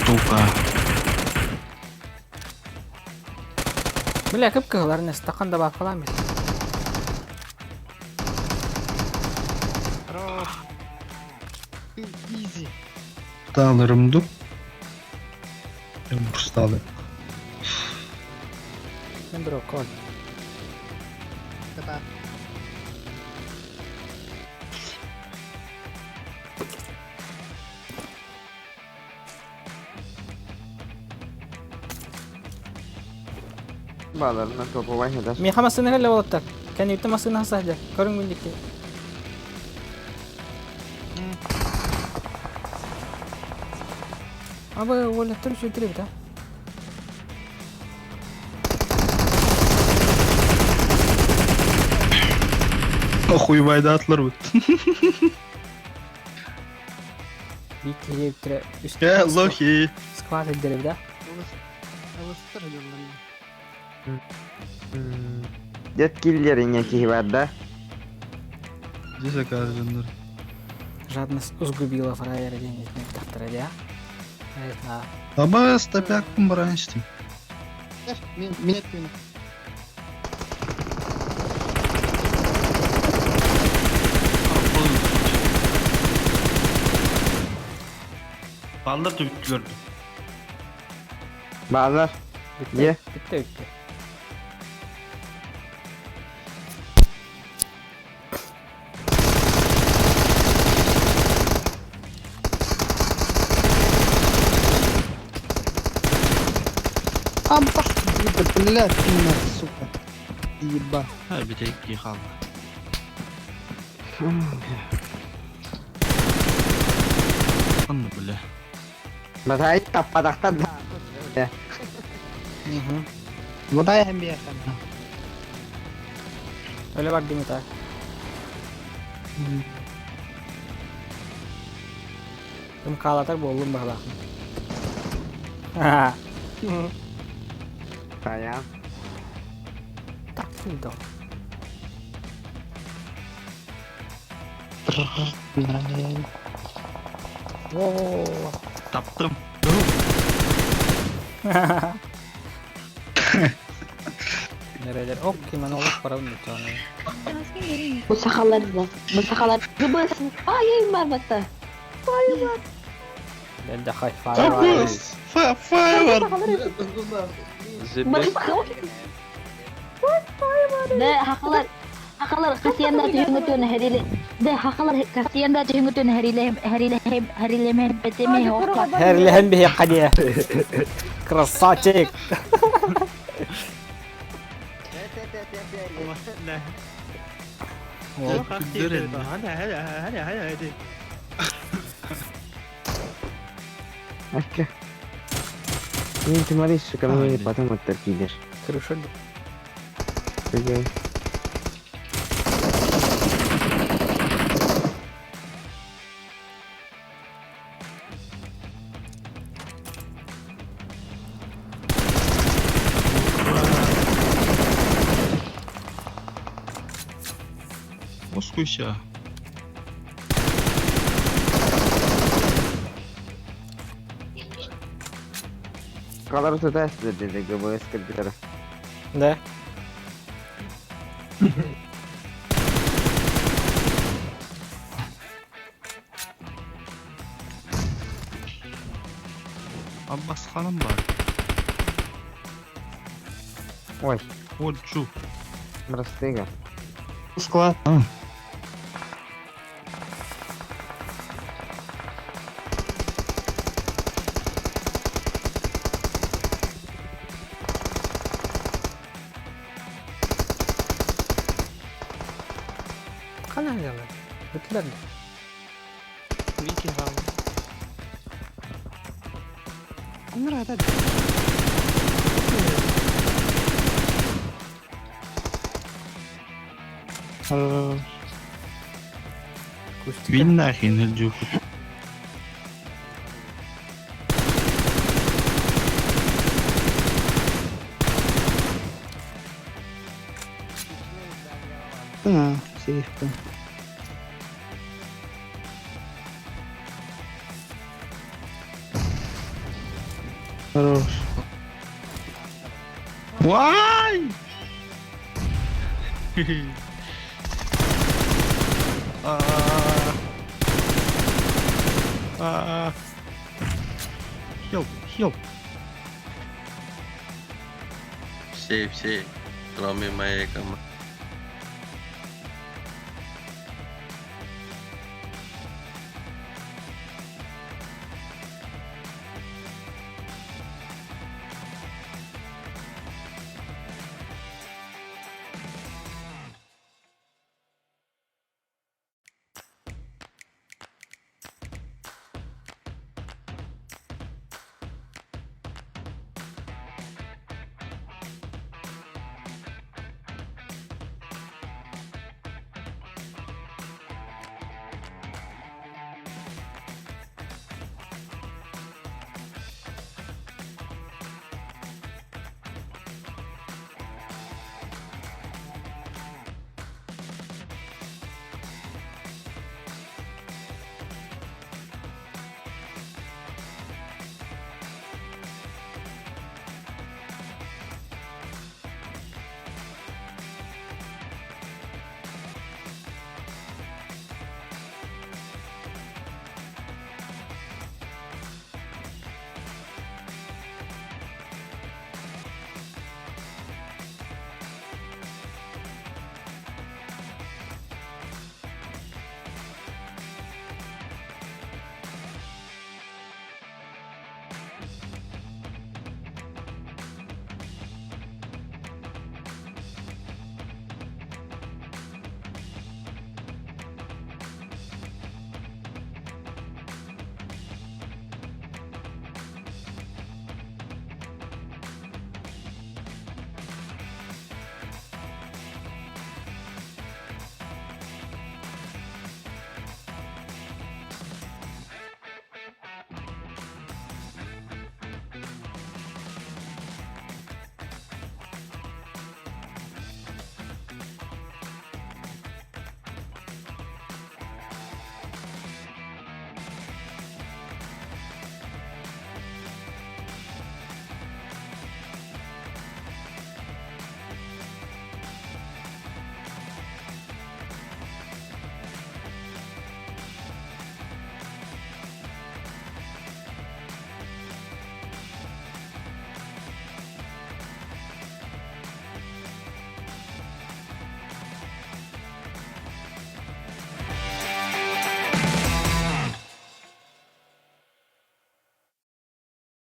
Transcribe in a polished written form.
Сука. Бля, кып-кыгыларын стаканда бак калам бит. Хорош. Изи. Alırımdı. Burstalı. Ben bir okol. Kata. Bağlarına topu var ya da. Mi hamasını helle voltak. Kan yutma masını hasahja. Karın bindikti. Aba wala terus trip ta. Oxuy bayda atlar bu. Bir kere tre üst. Ya Loki. Squat edildi da. Alıştır yollarını. Yetkililerin yaki var da. Здесь оказывается. Жадность усгубила фраера денег так ради. Это Ama stepyak kumbaran içtim. Gel. Minet beni. Ballar da bitti gördüm. Bağlar. bitti. Ye. Bitti. Ампах. Да блядь, ты сука. Еба. Ha bir tek yıkaldı. Anlı bile. Masayı tapadaktan da. Buraya hem bir yakın. Öyle bak değil mi ta? Tüm kalatak bollum bak bak. Ha. Sayang. Tak itu. Beneran. Wow. Taptım. Nereler? Ok gimana olur para unuttu onu. Musakalar gebus. Ay mata. Ben de hayfa. Tapız. Fire var. De hakalar kasihan da tuhungutun harile. De hakalar kasihan da tuhungutun harile beteme hokka. Her lehen bir hadiye. Красавчик. Hadi. Oke. Ini cuma suka ini patah motor kider. Kırışıldı. Oke. Moskuşa. Kalau sudah sudah gue boleh skip kita. Ne? Abbas hanım var. Ой, Olcu. merestega. Склад. Kalan yalan. Bittiler mi? Вики хал. Нравится. Bin nahien الجوف. Сейфка. Terus. Why? ah. Ah. Hiop, hiop. Save. Rame Maya kama.